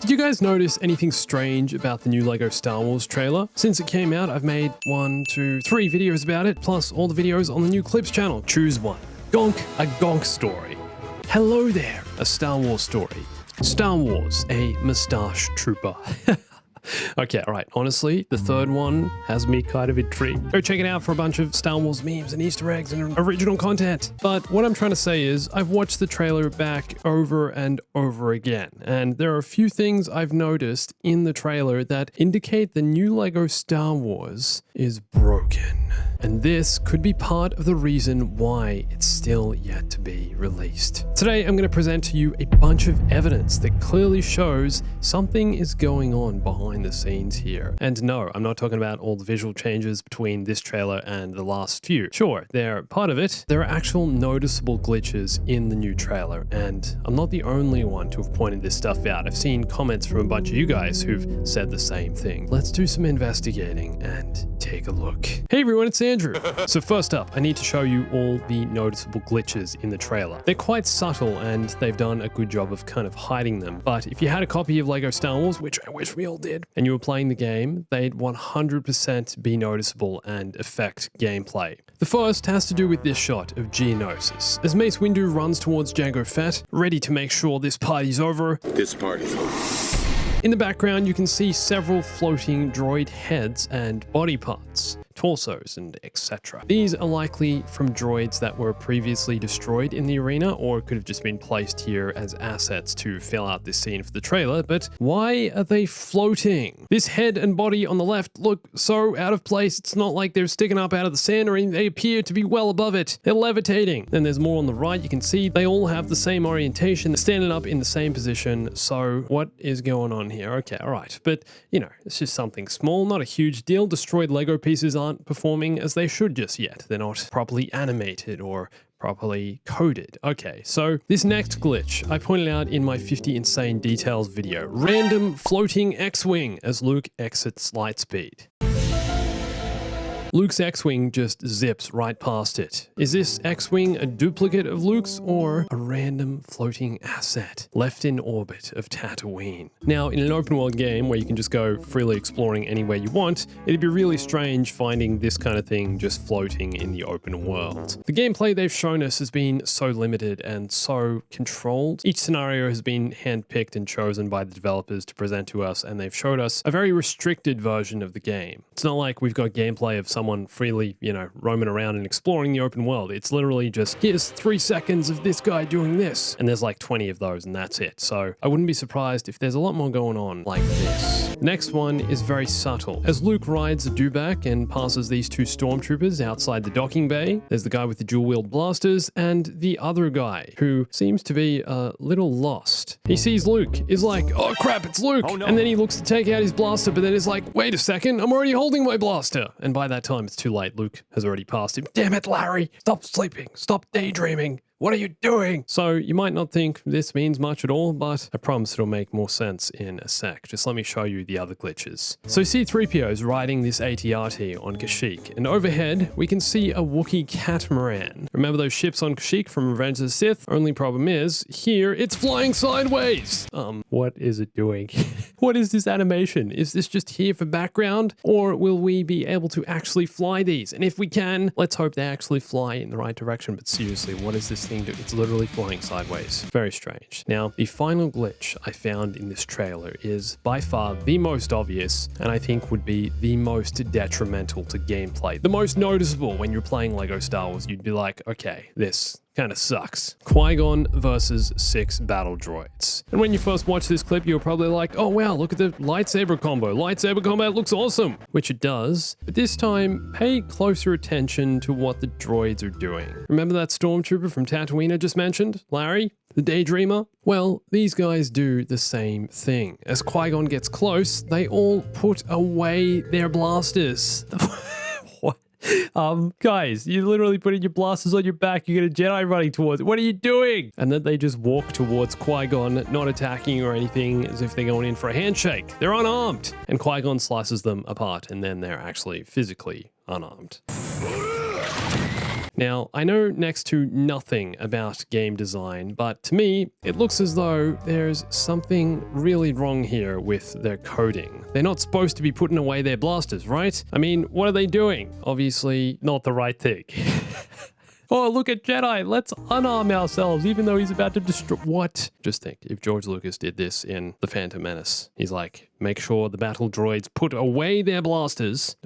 Did you guys notice anything strange about the new LEGO Star Wars trailer? Since it came out, I've made 1, 2, 3 videos about it, plus all the videos on the new Clips channel. Choose one. Gonk, a Gonk story. Hello there, a Star Wars story. Star Wars, a moustache trooper. Okay, alright, honestly, the third one has me kind of intrigued. Go check it out for a bunch of Star Wars memes and Easter eggs and original content. But what I'm trying to say is, I've watched the trailer back over and over again, and there are a few things I've noticed in the trailer that indicate the new LEGO Star Wars is broken. And this could be part of the reason why it's still yet to be released. Today, I'm going to present to you a bunch of evidence that clearly shows something is going on behind the scenes here. And no, I'm not talking about all the visual changes between this trailer and the last few. Sure, they're part of it. There are actual noticeable glitches in the new trailer, and I'm not the only one to have pointed this stuff out. I've seen comments from a bunch of you guys who've said the same thing. Let's do some investigating and take a look. Hey everyone, it's Andrew. So first up, I need to show you all the noticeable glitches in the trailer. They're quite subtle and they've done a good job of kind of hiding them. But if you had a copy of LEGO Star Wars, which I wish we all did, and you were playing the game, they'd 100% be noticeable and affect gameplay. The first has to do with this shot of Geonosis. As Mace Windu runs towards Jango Fett, ready to make sure this party's over. This party's over. In the background, you can see several floating droid heads and body parts, torsos, and etc. These are likely from droids that were previously destroyed in the arena, or could have just been placed here as assets to fill out this scene for the trailer, but why are they floating? This head and body on the left look so out of place. It's not like they're sticking up out of the sand or anything. They appear to be well above it. They're levitating. Then there's more on the right. You can see they all have the same orientation. They're standing up in the same position. So what is going on here? Okay, all right. But, you know, it's just something small, not a huge deal. Destroyed Lego pieces aren't performing as they should just yet. They're not properly animated or properly coded. Okay, so this next glitch I pointed out in my 50 Insane Details video. Random floating X-Wing as Luke exits Lightspeed. Luke's X-Wing just zips right past it. Is this X-Wing a duplicate of Luke's or a random floating asset left in orbit of Tatooine? Now, in an open world game where you can just go freely exploring anywhere you want, it'd be really strange finding this kind of thing just floating in the open world. The gameplay they've shown us has been so limited and so controlled. Each scenario has been handpicked and chosen by the developers to present to us, and they've showed us a very restricted version of the game. It's not like we've got gameplay of someone freely, you know, roaming around and exploring the open world. It's literally just, here's 3 seconds of this guy doing this, and there's like 20 of those and that's it. So I wouldn't be surprised if there's a lot more going on like this. The next one is very subtle. As Luke rides a dewback and passes these 2 stormtroopers outside the docking bay, there's the guy with the dual-wield blasters and the other guy who seems to be a little lost. He sees Luke, is like, oh crap, it's Luke! Oh, no. And then he looks to take out his blaster, but then is like, wait a second, I'm already holding my blaster! And by that time, it's too late. Luke has already passed him. Damn it, Larry! Stop sleeping! Stop daydreaming! What are you doing? So you might not think this means much at all, but I promise it'll make more sense in a sec. Just let me show you the other glitches. So C-3PO's riding this AT-RT on Kashyyyk, and overhead we can see a Wookiee catamaran. Remember those ships on Kashyyyk from Revenge of the Sith? Only problem is, here it's flying sideways! What is it doing? What is this animation? Is this just here for background? Or will we be able to actually fly these? And if we can, let's hope they actually fly in the right direction. But seriously, what is this thing do? It's literally flying sideways. Very strange. Now, the final glitch I found in this trailer is by far the most obvious, and I think would be the most detrimental to gameplay. The most noticeable when you're playing LEGO Star Wars. You'd be like, okay, this kind of sucks. Qui-Gon versus 6 battle droids. And when you first watch this clip, you're probably like, oh wow, look at the lightsaber combo. Lightsaber combat looks awesome, which it does. But this time, pay closer attention to what the droids are doing. Remember that stormtrooper from Tatooine I just mentioned? Larry? The Daydreamer? Well, these guys do the same thing. As Qui-Gon gets close, they all put away their blasters. Guys, you're literally putting your blasters on your back. You get a Jedi running towards it. What are you doing? And then they just walk towards Qui-Gon, not attacking or anything, as if they're going in for a handshake. They're unarmed. And Qui-Gon slices them apart, and then they're actually physically unarmed. Now, I know next to nothing about game design, but to me, it looks as though there's something really wrong here with their coding. They're not supposed to be putting away their blasters, right? I mean, what are they doing? Obviously, not the right thing. Oh, look at Jedi. Let's unarm ourselves, even though he's about to destroy. What? Just think, if George Lucas did this in The Phantom Menace, he's like, make sure the battle droids put away their blasters.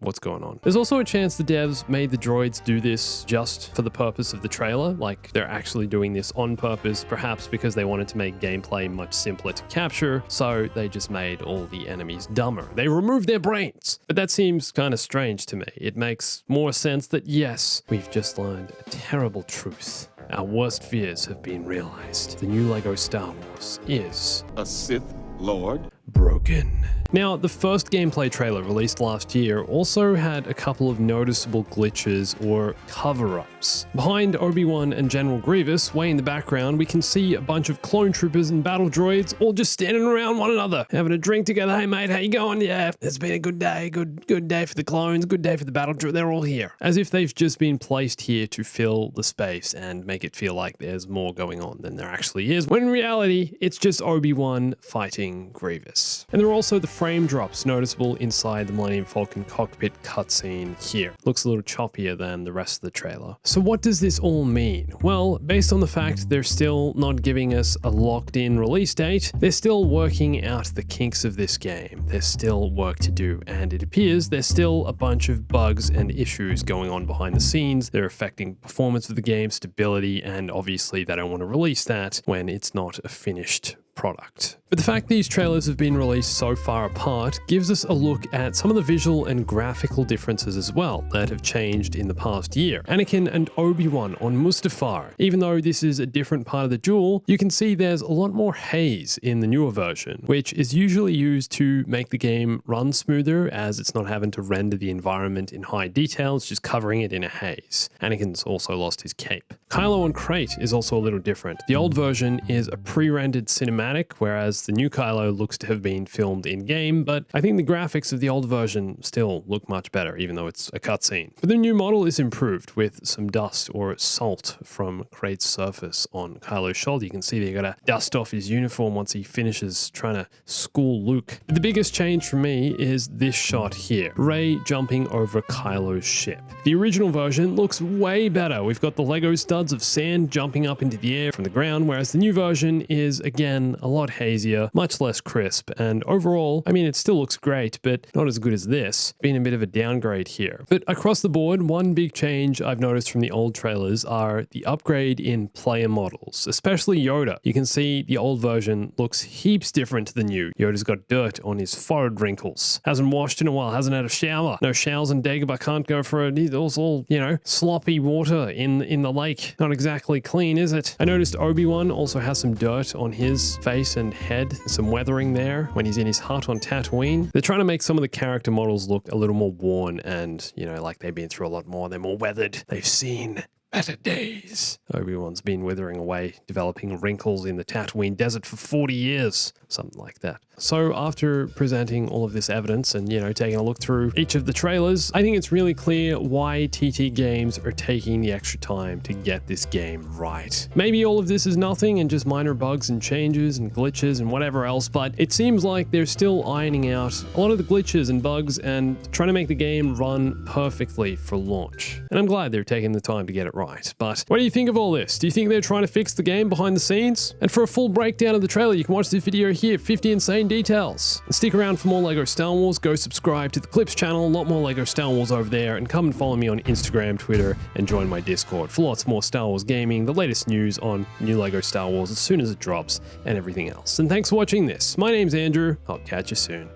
What's going on? There's also a chance the devs made the droids do this just for the purpose of the trailer, like they're actually doing this on purpose, perhaps because they wanted to make gameplay much simpler to capture, so they just made all the enemies dumber. They removed their brains. But that seems kind of strange to me. It makes more sense that yes, we've just learned a terrible truth. Our worst fears have been realized. The new LEGO Star Wars is A Sith Lord? broken. Now, the first gameplay trailer released last year also had a couple of noticeable glitches or cover-ups. Behind Obi-Wan and General Grievous, way in the background, we can see a bunch of clone troopers and battle droids all just standing around one another, having a drink together. Hey mate, how you going? Yeah, it's been a good day. Good day for the clones, good day for the battle droids. They're all here. As if they've just been placed here to fill the space and make it feel like there's more going on than there actually is, when in reality, it's just Obi-Wan fighting Grievous. And there are also the frame drops noticeable inside the Millennium Falcon cockpit cutscene here. Looks a little choppier than the rest of the trailer. So what does this all mean? Well, based on the fact they're still not giving us a locked-in release date, they're still working out the kinks of this game. There's still work to do, and it appears there's still a bunch of bugs and issues going on behind the scenes. They're affecting performance of the game, stability, and obviously they don't want to release that when it's not a finished product. But the fact these trailers have been released so far apart gives us a look at some of the visual and graphical differences as well that have changed in the past year. Anakin and Obi-Wan on Mustafar. Even though this is a different part of the duel, you can see there's a lot more haze in the newer version, which is usually used to make the game run smoother as it's not having to render the environment in high detail, it's just covering it in a haze. Anakin's also lost his cape. Kylo on Crate is also a little different. The old version is a pre-rendered cinematic, whereas the new Kylo looks to have been filmed in-game, but I think the graphics of the old version still look much better, even though it's a cutscene. But the new model is improved with some dust or salt from Crate's surface on Kylo's shoulder. You can see they gotta dust off his uniform once he finishes trying to school Luke. But the biggest change for me is this shot here. Rey jumping over Kylo's ship. The original version looks way better. We've got the Lego studs of sand jumping up into the air from the ground, whereas the new version is, again, a lot hazier, much less crisp, and overall, I mean, it still looks great, but not as good as this. Been a bit of a downgrade here. But across the board, one big change I've noticed from the old trailers are the upgrade in player models, especially Yoda. You can see the old version looks heaps different to the new. Yoda's got dirt on his forehead wrinkles. Hasn't washed in a while, hasn't had a shower. No showers in Dagobah, can't go for it. It's all, you know, sloppy water in the lake. Not exactly clean, is it? I noticed Obi-Wan also has some dirt on his face and head, some weathering there when he's in his hut on Tatooine. They're trying to make some of the character models look a little more worn and, you know, like they've been through a lot more. They're more weathered. They've seen better days. Obi-Wan's been withering away, developing wrinkles in the Tatooine desert for 40 years. Something like that. So after presenting all of this evidence and, you know, taking a look through each of the trailers, I think it's really clear why TT Games are taking the extra time to get this game right. Maybe all of this is nothing and just minor bugs and changes and glitches and whatever else, but it seems like they're still ironing out a lot of the glitches and bugs and trying to make the game run perfectly for launch. And I'm glad they're taking the time to get it right. But what do you think of all this? Do you think they're trying to fix the game behind the scenes? And for a full breakdown of the trailer, you can watch this video here, 50 insane details. And stick around for more LEGO Star Wars. Go subscribe to the Clips channel, a lot more LEGO Star Wars over there, and come and follow me on Instagram, Twitter, and join my Discord for lots more Star Wars gaming, the latest news on new LEGO Star Wars as soon as it drops, and everything else. And thanks for watching this. My name's Andrew. I'll catch you soon.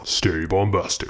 Stay bombastic.